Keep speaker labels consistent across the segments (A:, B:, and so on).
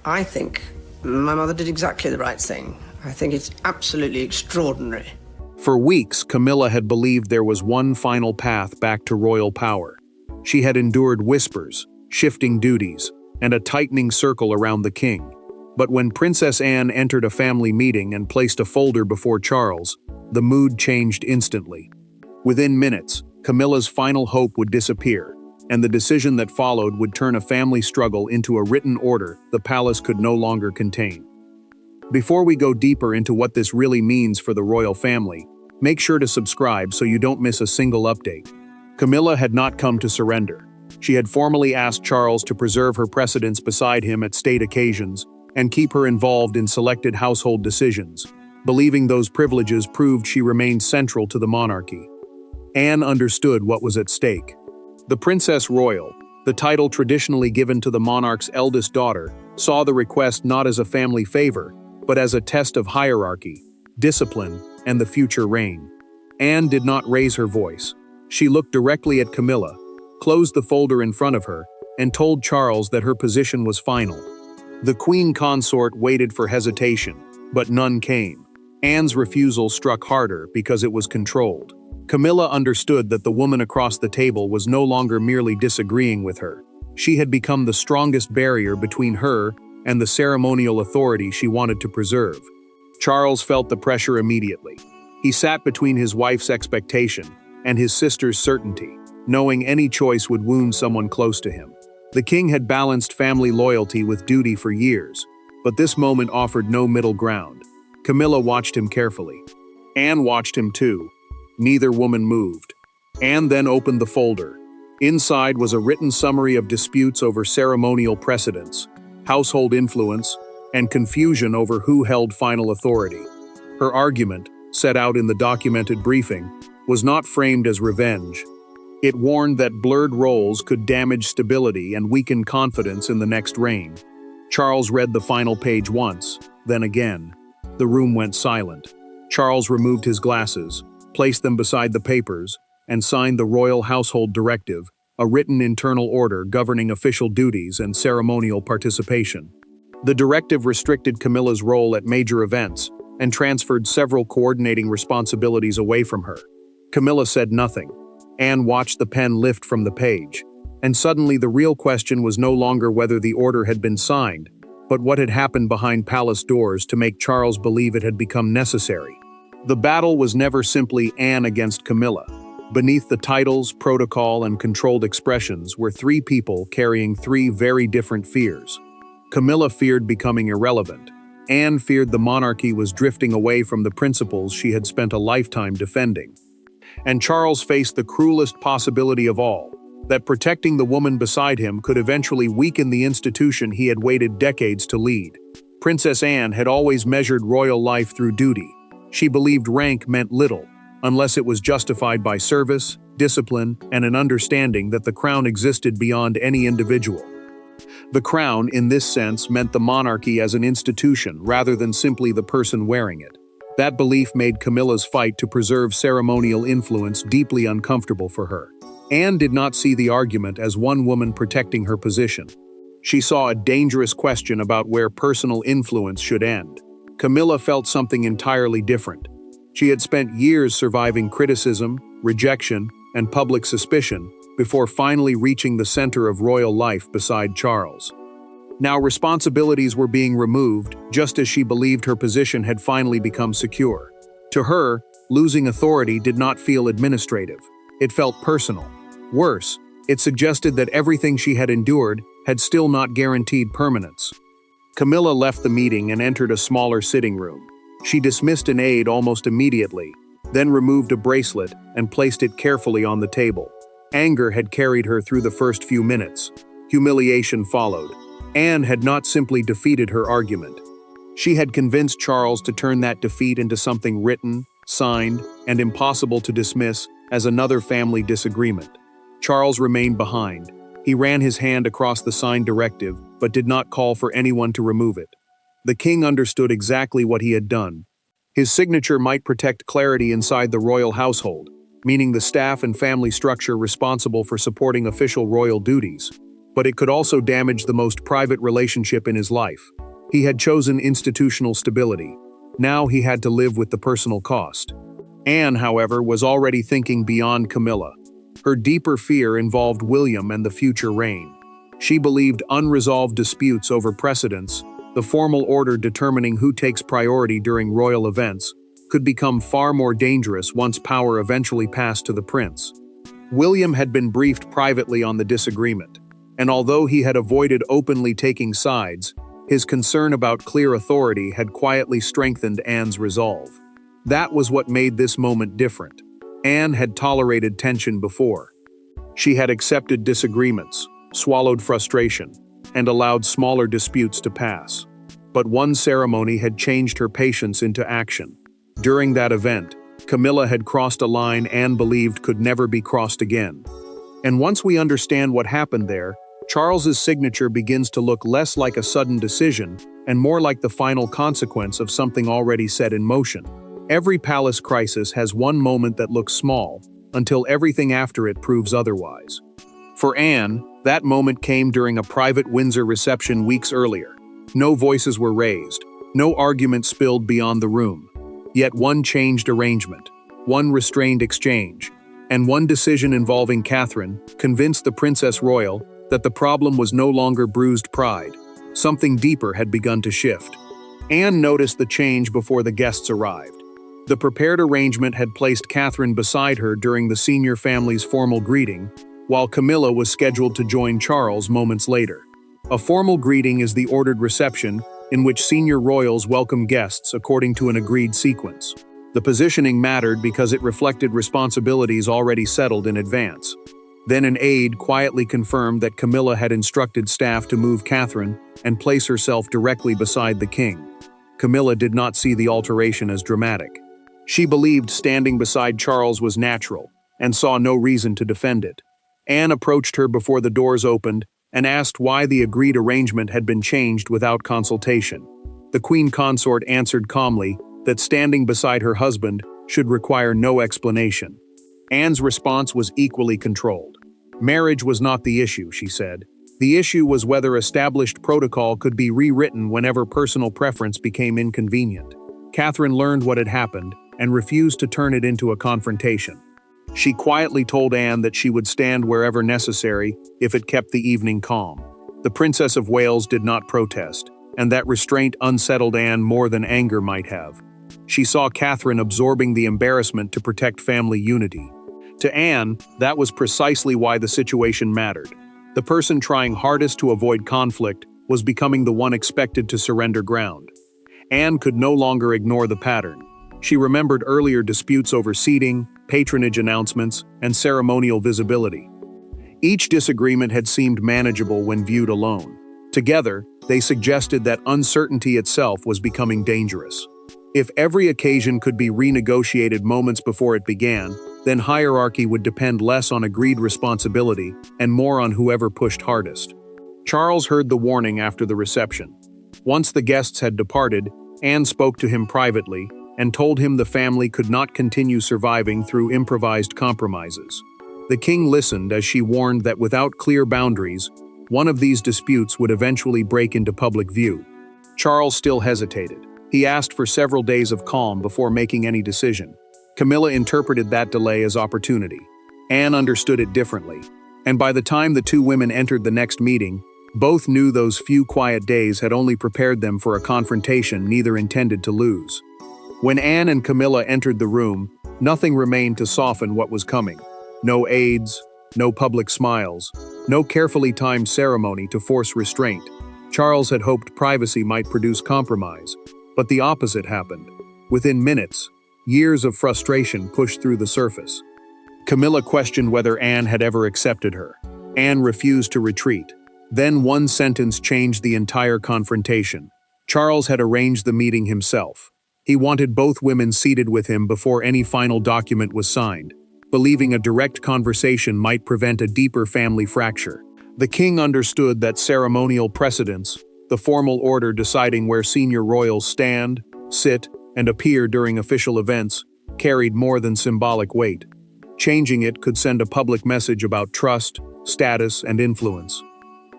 A: I think my mother did exactly the right thing. I think it's absolutely extraordinary.
B: For weeks, Camilla had believed there was one final path back to royal power. She had endured whispers, shifting duties, and a tightening circle around the king. But when Princess Anne entered a family meeting and placed a folder before Charles, the mood changed instantly. Within minutes, Camilla's final hope would disappear, and the decision that followed would turn a family struggle into a written order the palace could no longer contain. Before we go deeper into what this really means for the royal family, make sure to subscribe so you don't miss a single update. Camilla had not come to surrender. She had formally asked Charles to preserve her precedence beside him at state occasions and keep her involved in selected household decisions, believing those privileges proved she remained central to the monarchy. Anne understood what was at stake. The Princess Royal, the title traditionally given to the monarch's eldest daughter, saw the request not as a family favor, but as a test of hierarchy, discipline, and the future reign. Anne did not raise her voice. She looked directly at Camilla, closed the folder in front of her, and told Charles that her position was final. The queen consort waited for hesitation, but none came. Anne's refusal struck harder because it was controlled. Camilla understood that the woman across the table was no longer merely disagreeing with her. She had become the strongest barrier between her and the ceremonial authority she wanted to preserve. Charles felt the pressure immediately. He sat between his wife's expectation and his sister's certainty, knowing any choice would wound someone close to him. The king had balanced family loyalty with duty for years, but this moment offered no middle ground. Camilla watched him carefully. Anne watched him too. Neither woman moved. Anne then opened the folder. Inside was a written summary of disputes over ceremonial precedence, household influence, and confusion over who held final authority. Her argument, set out in the documented briefing, was not framed as revenge. It warned that blurred roles could damage stability and weaken confidence in the next reign. Charles read the final page once, then again. The room went silent. Charles removed his glasses, placed them beside the papers, and signed the royal household directive, a written internal order governing official duties and ceremonial participation. The directive restricted Camilla's role at major events and transferred several coordinating responsibilities away from her. Camilla said nothing. Anne watched the pen lift from the page, and suddenly the real question was no longer whether the order had been signed, but what had happened behind palace doors to make Charles believe it had become necessary. The battle was never simply Anne against Camilla. Beneath the titles, protocol, and controlled expressions were three people carrying three very different fears. Camilla feared becoming irrelevant. Anne feared the monarchy was drifting away from the principles she had spent a lifetime defending. And Charles faced the cruelest possibility of all, that protecting the woman beside him could eventually weaken the institution he had waited decades to lead. Princess Anne had always measured royal life through duty. She believed rank meant little, unless it was justified by service, discipline, and an understanding that the crown existed beyond any individual. The crown, in this sense, meant the monarchy as an institution rather than simply the person wearing it. That belief made Camilla's fight to preserve ceremonial influence deeply uncomfortable for her. Anne did not see the argument as one woman protecting her position. She saw a dangerous question about where personal influence should end. Camilla felt something entirely different. She had spent years surviving criticism, rejection, and public suspicion before finally reaching the center of royal life beside Charles. Now responsibilities were being removed, just as she believed her position had finally become secure. To her, losing authority did not feel administrative. It felt personal. Worse, it suggested that everything she had endured had still not guaranteed permanence. Camilla left the meeting and entered a smaller sitting room. She dismissed an aide almost immediately, then removed a bracelet and placed it carefully on the table. Anger had carried her through the first few minutes. Humiliation followed. Anne had not simply defeated her argument. She had convinced Charles to turn that defeat into something written, signed, and impossible to dismiss as another family disagreement. Charles remained behind. He ran his hand across the signed directive, but did not call for anyone to remove it. The king understood exactly what he had done. His signature might protect clarity inside the royal household, meaning the staff and family structure responsible for supporting official royal duties. but it could also damage the most private relationship in his life. He had chosen institutional stability. Now he had to live with the personal cost. Anne, however, was already thinking beyond Camilla. Her deeper fear involved William and the future reign. She believed unresolved disputes over precedence, the formal order determining who takes priority during royal events, could become far more dangerous once power eventually passed to the prince. William had been briefed privately on the disagreement, and although he had avoided openly taking sides, his concern about clear authority had quietly strengthened Anne's resolve. That was what made this moment different. Anne had tolerated tension before. She had accepted disagreements, swallowed frustration, and allowed smaller disputes to pass. But one ceremony had changed her patience into action. During that event, Camilla had crossed a line Anne believed could never be crossed again. And once we understand what happened there, Charles's signature begins to look less like a sudden decision and more like the final consequence of something already set in motion. Every palace crisis has one moment that looks small, until everything after it proves otherwise. For Anne, that moment came during a private Windsor reception weeks earlier. No voices were raised, no argument spilled beyond the room. Yet one changed arrangement, one restrained exchange, and one decision involving Catherine convinced the Princess Royal that the problem was no longer bruised pride. Something deeper had begun to shift. Anne noticed the change before the guests arrived. The prepared arrangement had placed Catherine beside her during the senior family's formal greeting, while Camilla was scheduled to join Charles moments later. A formal greeting is the ordered reception in which senior royals welcome guests according to an agreed sequence. The positioning mattered because it reflected responsibilities already settled in advance. Then an aide quietly confirmed that Camilla had instructed staff to move Catherine and place herself directly beside the king. Camilla did not see the alteration as dramatic. She believed standing beside Charles was natural and saw no reason to defend it. Anne approached her before the doors opened and asked why the agreed arrangement had been changed without consultation. The queen consort answered calmly that standing beside her husband should require no explanation. Anne's response was equally controlled. Marriage was not the issue, she said. The issue was whether established protocol could be rewritten whenever personal preference became inconvenient. Catherine learned what had happened and refused to turn it into a confrontation. She quietly told Anne that she would stand wherever necessary if it kept the evening calm. The Princess of Wales did not protest, and that restraint unsettled Anne more than anger might have. She saw Catherine absorbing the embarrassment to protect family unity. To Anne, that was precisely why the situation mattered. The person trying hardest to avoid conflict was becoming the one expected to surrender ground. Anne could no longer ignore the pattern. She remembered earlier disputes over seating, patronage announcements, and ceremonial visibility. Each disagreement had seemed manageable when viewed alone. Together, they suggested that uncertainty itself was becoming dangerous. If every occasion could be renegotiated moments before it began, then hierarchy would depend less on agreed responsibility and more on whoever pushed hardest. Charles heard the warning after the reception. Once the guests had departed, Anne spoke to him privately and told him the family could not continue surviving through improvised compromises. The king listened as she warned that without clear boundaries, one of these disputes would eventually break into public view. Charles still hesitated. He asked for several days of calm before making any decision. Camilla interpreted that delay as opportunity. Anne understood it differently. And by the time the two women entered the next meeting, both knew those few quiet days had only prepared them for a confrontation neither intended to lose. When Anne and Camilla entered the room, nothing remained to soften what was coming. No aides, no public smiles, no carefully timed ceremony to force restraint. Charles had hoped privacy might produce compromise, but the opposite happened. Within minutes, years of frustration pushed through the surface. Camilla questioned whether Anne had ever accepted her. Anne refused to retreat. Then one sentence changed the entire confrontation. Charles had arranged the meeting himself. He wanted both women seated with him before any final document was signed, believing a direct conversation might prevent a deeper family fracture. The king understood that ceremonial precedence, the formal order deciding where senior royals stand, sit, and appear during official events, carried more than symbolic weight. Changing it could send a public message about trust, status, and influence.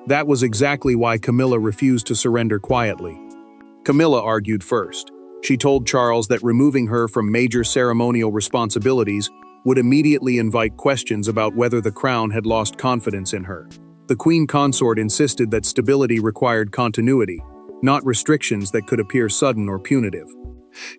B: That was exactly why Camilla refused to surrender quietly. Camilla argued first. She told Charles that removing her from major ceremonial responsibilities would immediately invite questions about whether the crown had lost confidence in her. The queen consort insisted that stability required continuity, not restrictions that could appear sudden or punitive.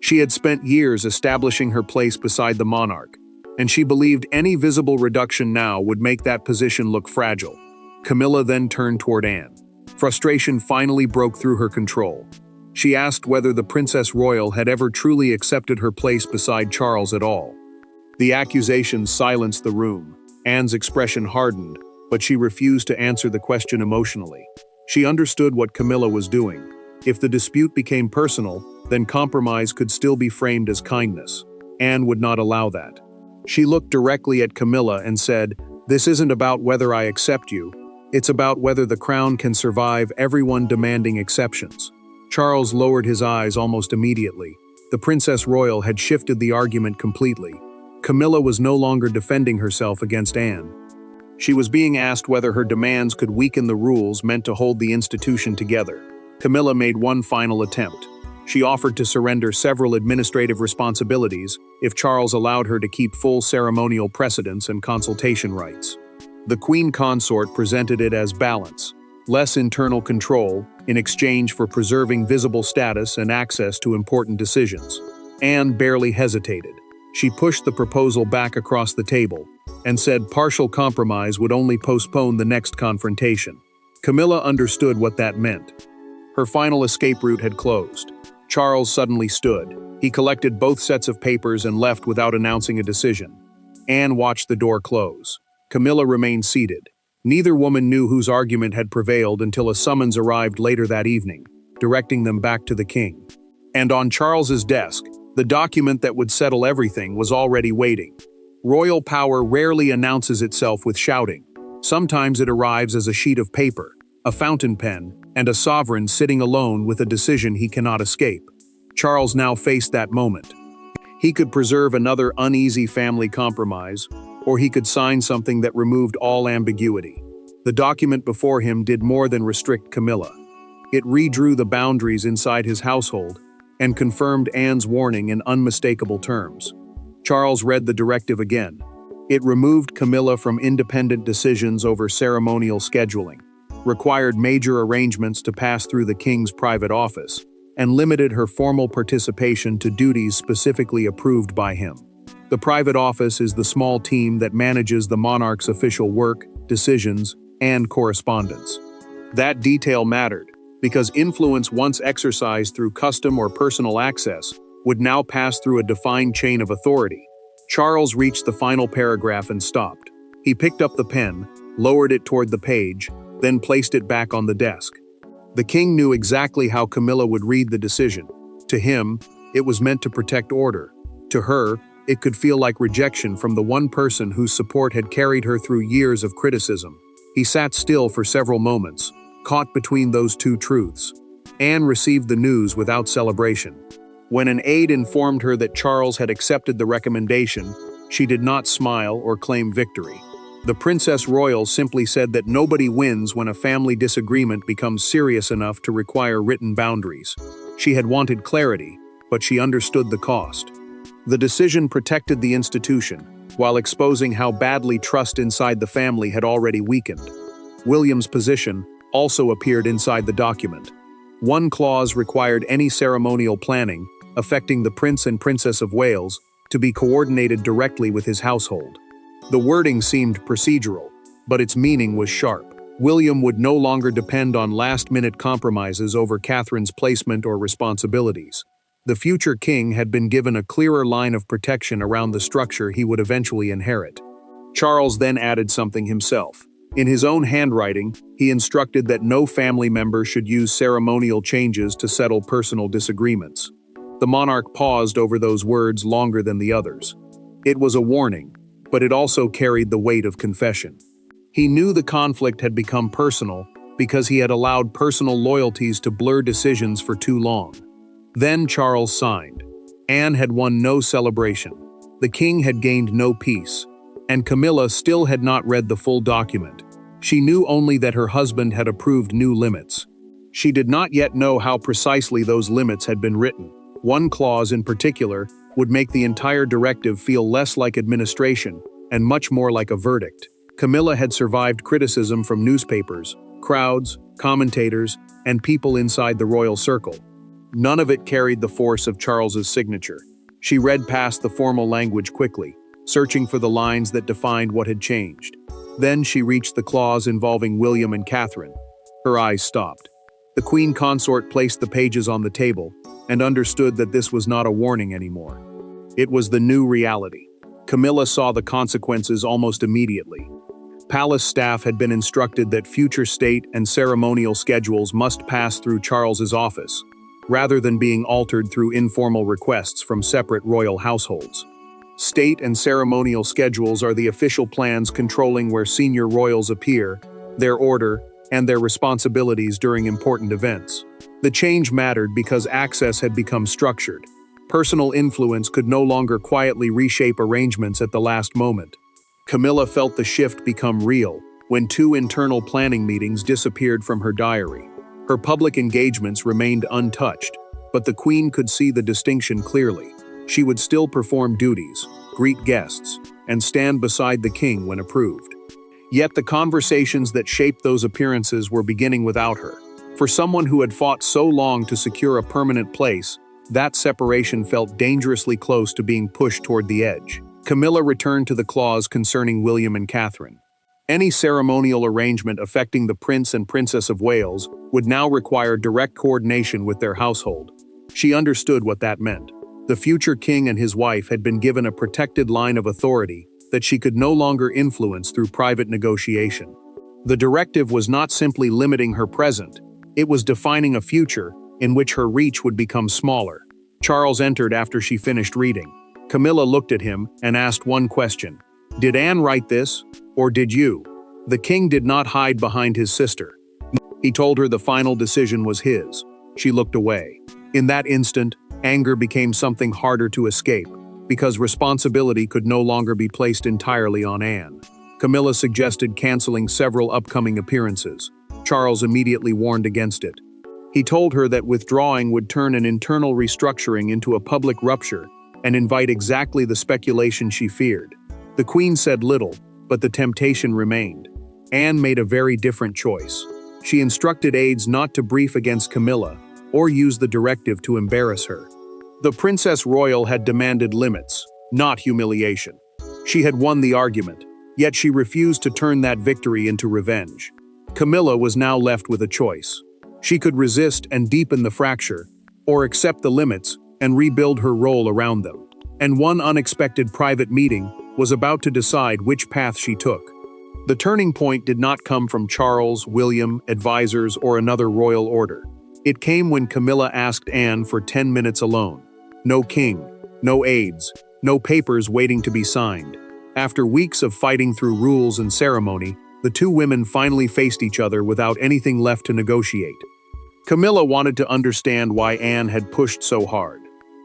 B: She had spent years establishing her place beside the monarch, and she believed any visible reduction now would make that position look fragile. Camilla then turned toward Anne. Frustration finally broke through her control. She asked whether the Princess Royal had ever truly accepted her place beside Charles at all. The accusations silenced the room. Anne's expression hardened, but she refused to answer the question emotionally. She understood what Camilla was doing. If the dispute became personal, then compromise could still be framed as kindness. Anne would not allow that. She looked directly at Camilla and said, "This isn't about whether I accept you. It's about whether the crown can survive everyone demanding exceptions." Charles lowered his eyes almost immediately. The Princess Royal had shifted the argument completely. Camilla was no longer defending herself against Anne. She was being asked whether her demands could weaken the rules meant to hold the institution together. Camilla made one final attempt. She offered to surrender several administrative responsibilities if Charles allowed her to keep full ceremonial precedence and consultation rights. The queen consort presented it as balance, less internal control, in exchange for preserving visible status and access to important decisions. Anne barely hesitated. She pushed the proposal back across the table and said partial compromise would only postpone the next confrontation. Camilla understood what that meant. Her final escape route had closed. Charles suddenly stood. He collected both sets of papers and left without announcing a decision. Anne watched the door close. Camilla remained seated. Neither woman knew whose argument had prevailed until a summons arrived later that evening, directing them back to the king. And on Charles's desk, the document that would settle everything was already waiting. Royal power rarely announces itself with shouting. Sometimes it arrives as a sheet of paper, a fountain pen, and a sovereign sitting alone with a decision he cannot escape. Charles now faced that moment. He could preserve another uneasy family compromise, or he could sign something that removed all ambiguity. The document before him did more than restrict Camilla. It redrew the boundaries inside his household and confirmed Anne's warning in unmistakable terms. Charles read the directive again. It removed Camilla from independent decisions over ceremonial scheduling, required major arrangements to pass through the king's private office, and limited her formal participation to duties specifically approved by him. The private office is the small team that manages the monarch's official work, decisions, and correspondence. That detail mattered, because influence once exercised through custom or personal access would now pass through a defined chain of authority. Charles reached the final paragraph and stopped. He picked up the pen, lowered it toward the page, then placed it back on the desk. The king knew exactly how Camilla would read the decision. To him, it was meant to protect order. To her, it could feel like rejection from the one person whose support had carried her through years of criticism. He sat still for several moments, caught between those two truths. Anne received the news without celebration. When an aide informed her that Charles had accepted the recommendation, she did not smile or claim victory. The Princess Royal simply said that nobody wins when a family disagreement becomes serious enough to require written boundaries. She had wanted clarity, but she understood the cost. The decision protected the institution, while exposing how badly trust inside the family had already weakened. William's position also appeared inside the document. One clause required any ceremonial planning, affecting the Prince and Princess of Wales, to be coordinated directly with his household. The wording seemed procedural, but its meaning was sharp. William would no longer depend on last-minute compromises over Catherine's placement or responsibilities. The future king had been given a clearer line of protection around the structure he would eventually inherit. Charles then added something himself. In his own handwriting, he instructed that no family member should use ceremonial changes to settle personal disagreements. The monarch paused over those words longer than the others. It was a warning, but it also carried the weight of confession. He knew the conflict had become personal because he had allowed personal loyalties to blur decisions for too long. Then Charles signed. Anne had won no celebration. The king had gained no peace, and Camilla still had not read the full document. She knew only that her husband had approved new limits. She did not yet know how precisely those limits had been written. One clause in particular would make the entire directive feel less like administration and much more like a verdict. Camilla had survived criticism from newspapers, crowds, commentators, and people inside the royal circle. None of it carried the force of Charles's signature. She read past the formal language quickly, searching for the lines that defined what had changed. Then she reached the clause involving William and Catherine. Her eyes stopped. The queen consort placed the pages on the table and understood that this was not a warning anymore. It was the new reality. Camilla saw the consequences almost immediately. Palace staff had been instructed that future state and ceremonial schedules must pass through Charles's office, rather than being altered through informal requests from separate royal households. State and ceremonial schedules are the official plans controlling where senior royals appear, their order, and their responsibilities during important events. The change mattered because access had become structured. Personal influence could no longer quietly reshape arrangements at the last moment. Camilla felt the shift become real when 2 internal planning meetings disappeared from her diary. Her public engagements remained untouched, but the queen could see the distinction clearly. She would still perform duties, greet guests, and stand beside the king when approved. Yet the conversations that shaped those appearances were beginning without her. For someone who had fought so long to secure a permanent place, that separation felt dangerously close to being pushed toward the edge. Camilla returned to the clause concerning William and Catherine. Any ceremonial arrangement affecting the Prince and Princess of Wales would now require direct coordination with their household. She understood what that meant. The future king and his wife had been given a protected line of authority that she could no longer influence through private negotiation. The directive was not simply limiting her present, it was defining a future in which her reach would become smaller. Charles entered after she finished reading. Camilla looked at him and asked one question. Did Anne write this, or did you? The king did not hide behind his sister. He told her the final decision was his. She looked away. In that instant, anger became something harder to escape, because responsibility could no longer be placed entirely on Anne. Camilla suggested canceling several upcoming appearances. Charles immediately warned against it. He told her that withdrawing would turn an internal restructuring into a public rupture and invite exactly the speculation she feared. The queen said little, but the temptation remained. Anne made a very different choice. She instructed aides not to brief against Camilla or use the directive to embarrass her. The Princess Royal had demanded limits, not humiliation. She had won the argument, yet she refused to turn that victory into revenge. Camilla was now left with a choice. She could resist and deepen the fracture, or accept the limits and rebuild her role around them. And one unexpected private meeting was about to decide which path she took. The turning point did not come from Charles, William, advisors, or another royal order. It came when Camilla asked Anne for 10 minutes alone. No king, no aides, no papers waiting to be signed. After weeks of fighting through rules and ceremony, the 2 women finally faced each other without anything left to negotiate. Camilla wanted to understand why Anne had pushed so hard.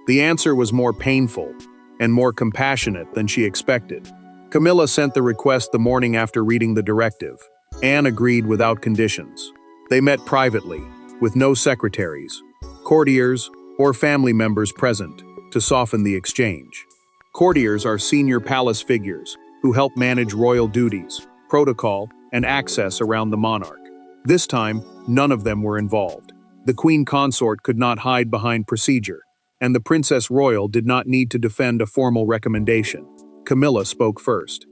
B: The answer was more painful and more compassionate than she expected. Camilla sent the request the morning after reading the directive. Anne agreed without conditions. They met privately, with no secretaries, courtiers, or family members present, to soften the exchange. Courtiers are senior palace figures who help manage royal duties, protocol, and access around the monarch. This time, none of them were involved. The queen consort could not hide behind procedure, and the Princess Royal did not need to defend a formal recommendation. Camilla spoke first.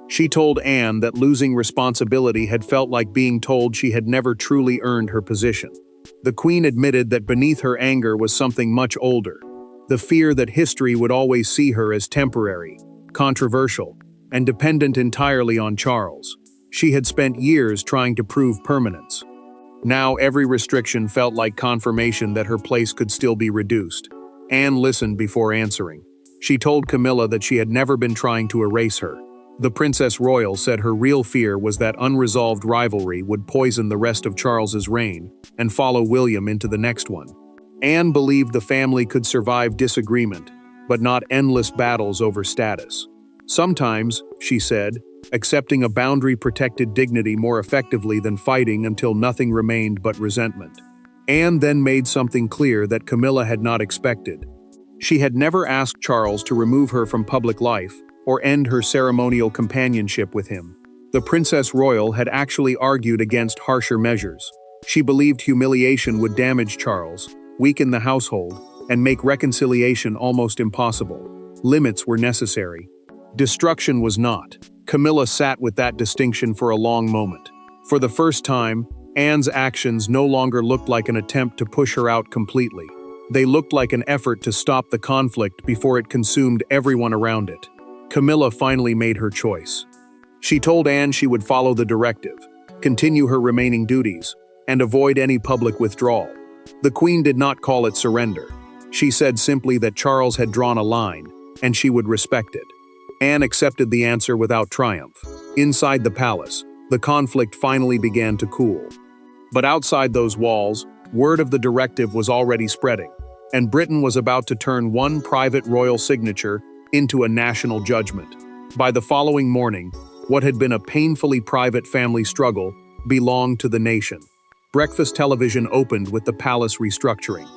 B: She told Anne that losing responsibility had felt like being told she had never truly earned her position. The queen admitted that beneath her anger was something much older, the fear that history would always see her as temporary, controversial, and dependent entirely on Charles. She had spent years trying to prove permanence. Now every restriction felt like confirmation that her place could still be reduced. Anne listened before answering. She told Camilla that she had never been trying to erase her. The Princess Royal said her real fear was that unresolved rivalry would poison the rest of Charles's reign and follow William into the next one. Anne believed the family could survive disagreement, but not endless battles over status. Sometimes, she said, accepting a boundary-protected dignity more effectively than fighting until nothing remained but resentment. Anne then made something clear that Camilla had not expected. She had never asked Charles to remove her from public life or end her ceremonial companionship with him. The Princess Royal had actually argued against harsher measures. She believed humiliation would damage Charles, weaken the household, and make reconciliation almost impossible. Limits were necessary. Destruction was not. Camilla sat with that distinction for a long moment. For the first time, Anne's actions no longer looked like an attempt to push her out completely. They looked like an effort to stop the conflict before it consumed everyone around it. Camilla finally made her choice. She told Anne she would follow the directive, continue her remaining duties, and avoid any public withdrawal. The Queen did not call it surrender. She said simply that Charles had drawn a line, and she would respect it. Anne accepted the answer without triumph. Inside the palace, the conflict finally began to cool. But outside those walls, word of the directive was already spreading, and Britain was about to turn one private royal signature into a national judgment. By the following morning, what had been a painfully private family struggle belonged to the nation. Breakfast television opened with the palace restructuring.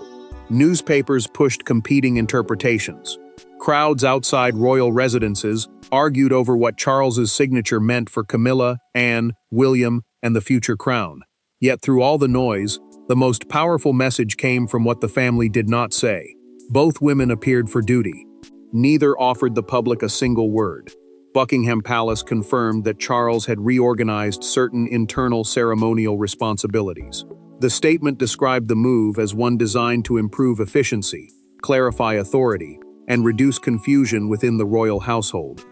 B: Newspapers pushed competing interpretations. Crowds outside royal residences argued over what Charles's signature meant for Camilla, Anne, William, and the future crown. Yet through all the noise, the most powerful message came from what the family did not say. Both women appeared for duty. Neither offered the public a single word. Buckingham Palace confirmed that Charles had reorganized certain internal ceremonial responsibilities. The statement described the move as one designed to improve efficiency, clarify authority, and reduce confusion within the royal household.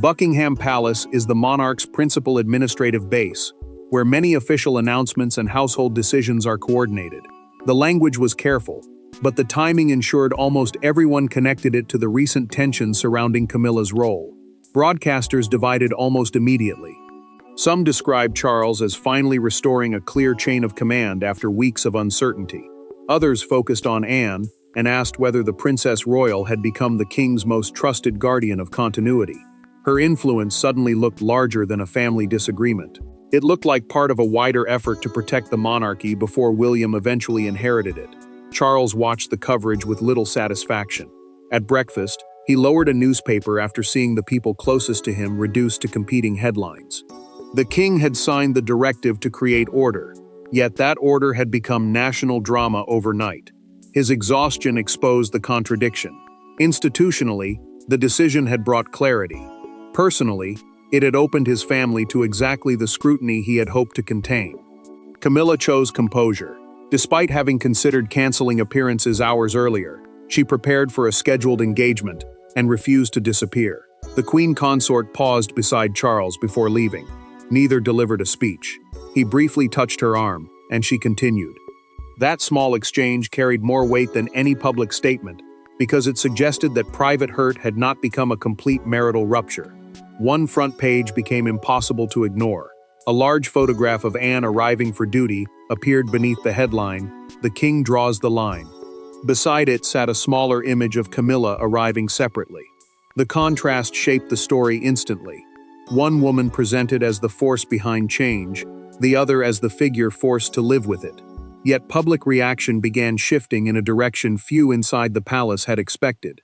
B: Buckingham Palace is the monarch's principal administrative base, where many official announcements and household decisions are coordinated. The language was careful, but the timing ensured almost everyone connected it to the recent tensions surrounding Camilla's role. Broadcasters divided almost immediately. Some described Charles as finally restoring a clear chain of command after weeks of uncertainty. Others focused on Anne and asked whether the Princess Royal had become the king's most trusted guardian of continuity. Her influence suddenly looked larger than a family disagreement. It looked like part of a wider effort to protect the monarchy before William eventually inherited it. Charles watched the coverage with little satisfaction. At breakfast, he lowered a newspaper after seeing the people closest to him reduced to competing headlines. The king had signed the directive to create order, yet that order had become national drama overnight. His exhaustion exposed the contradiction. Institutionally, the decision had brought clarity. Personally, it had opened his family to exactly the scrutiny he had hoped to contain. Camilla chose composure. Despite having considered canceling appearances hours earlier, she prepared for a scheduled engagement and refused to disappear. The queen consort paused beside Charles before leaving. Neither delivered a speech. He briefly touched her arm, and she continued. That small exchange carried more weight than any public statement because it suggested that private hurt had not become a complete marital rupture. One front page became impossible to ignore. A large photograph of Anne arriving for duty appeared beneath the headline, "The King Draws the Line." Beside it sat a smaller image of Camilla arriving separately. The contrast shaped the story instantly. One woman presented as the force behind change, the other as the figure forced to live with it. Yet public reaction began shifting in a direction few inside the palace had expected.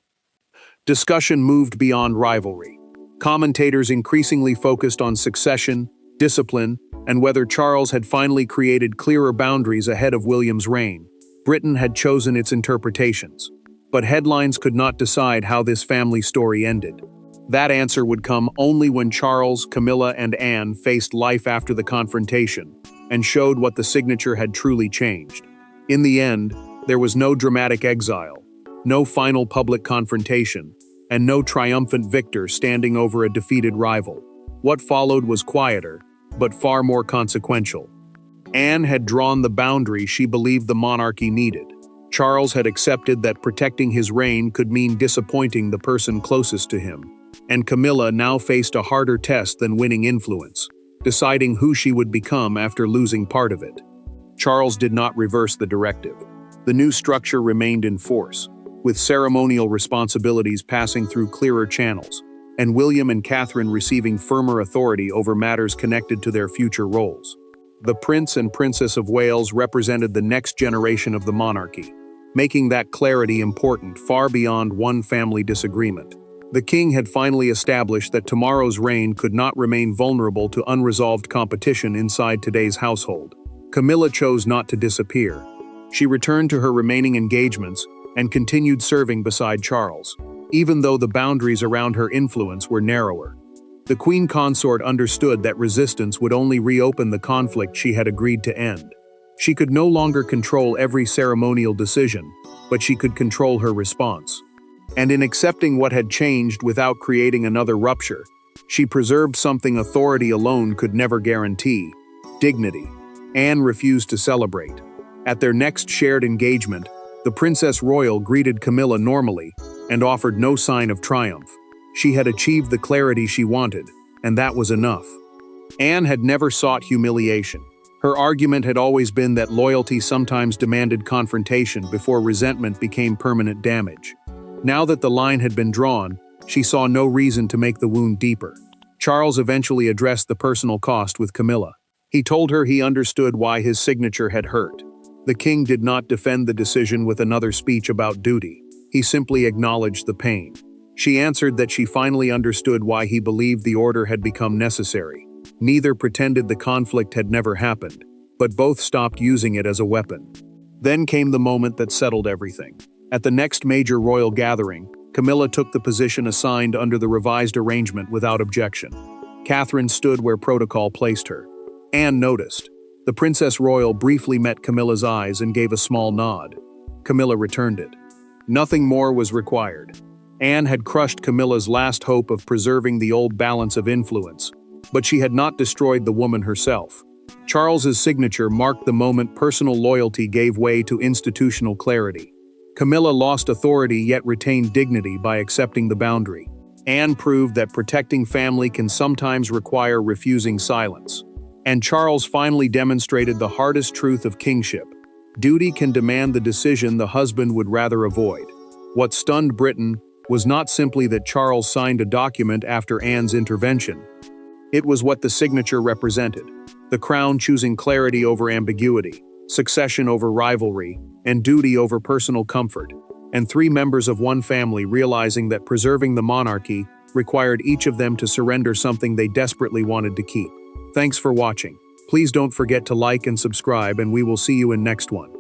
B: Discussion moved beyond rivalry. Commentators increasingly focused on succession, discipline, and whether Charles had finally created clearer boundaries ahead of William's reign. Britain had chosen its interpretations, but headlines could not decide how this family story ended. That answer would come only when Charles, Camilla, and Anne faced life after the confrontation and showed what the signature had truly changed. In the end, there was no dramatic exile, no final public confrontation, and no triumphant victor standing over a defeated rival. What followed was quieter, but far more consequential. Anne had drawn the boundary she believed the monarchy needed. Charles had accepted that protecting his reign could mean disappointing the person closest to him. And Camilla now faced a harder test than winning influence, deciding who she would become after losing part of it. Charles did not reverse the directive. The new structure remained in force, with ceremonial responsibilities passing through clearer channels. and William and Catherine receiving firmer authority over matters connected to their future roles. The Prince and Princess of Wales represented the next generation of the monarchy, making that clarity important far beyond one family disagreement. The king had finally established that tomorrow's reign could not remain vulnerable to unresolved competition inside today's household. Camilla chose not to disappear. She returned to her remaining engagements and continued serving beside Charles, even though the boundaries around her influence were narrower. The queen consort understood that resistance would only reopen the conflict she had agreed to end. She could no longer control every ceremonial decision, but she could control her response. And in accepting what had changed without creating another rupture, she preserved something authority alone could never guarantee: dignity. Anne refused to celebrate. At their next shared engagement, the Princess Royal greeted Camilla normally and offered no sign of triumph. She had achieved the clarity she wanted, and that was enough. Anne had never sought humiliation. Her argument had always been that loyalty sometimes demanded confrontation before resentment became permanent damage. Now that the line had been drawn, she saw no reason to make the wound deeper. Charles eventually addressed the personal cost with Camilla. He told her he understood why his signature had hurt. The king did not defend the decision with another speech about duty. He simply acknowledged the pain. She answered that she finally understood why he believed the order had become necessary. Neither pretended the conflict had never happened, but both stopped using it as a weapon. Then came the moment that settled everything. At the next major royal gathering, Camilla took the position assigned under the revised arrangement without objection. Catherine stood where protocol placed her. Anne noticed. The Princess Royal briefly met Camilla's eyes and gave a small nod. Camilla returned it. Nothing more was required. Anne had crushed Camilla's last hope of preserving the old balance of influence, but she had not destroyed the woman herself. Charles's signature marked the moment personal loyalty gave way to institutional clarity. Camilla lost authority yet retained dignity by accepting the boundary. Anne proved that protecting family can sometimes require refusing silence. And Charles finally demonstrated the hardest truth of kingship: duty can demand the decision the husband would rather avoid. What stunned Britain was not simply that Charles signed a document after Anne's intervention. It was what the signature represented: the crown choosing clarity over ambiguity, succession over rivalry, and duty over personal comfort, and three members of one family realizing that preserving the monarchy required each of them to surrender something they desperately wanted to keep. Thanks for watching. Please don't forget to like and subscribe, and we will see you in next one.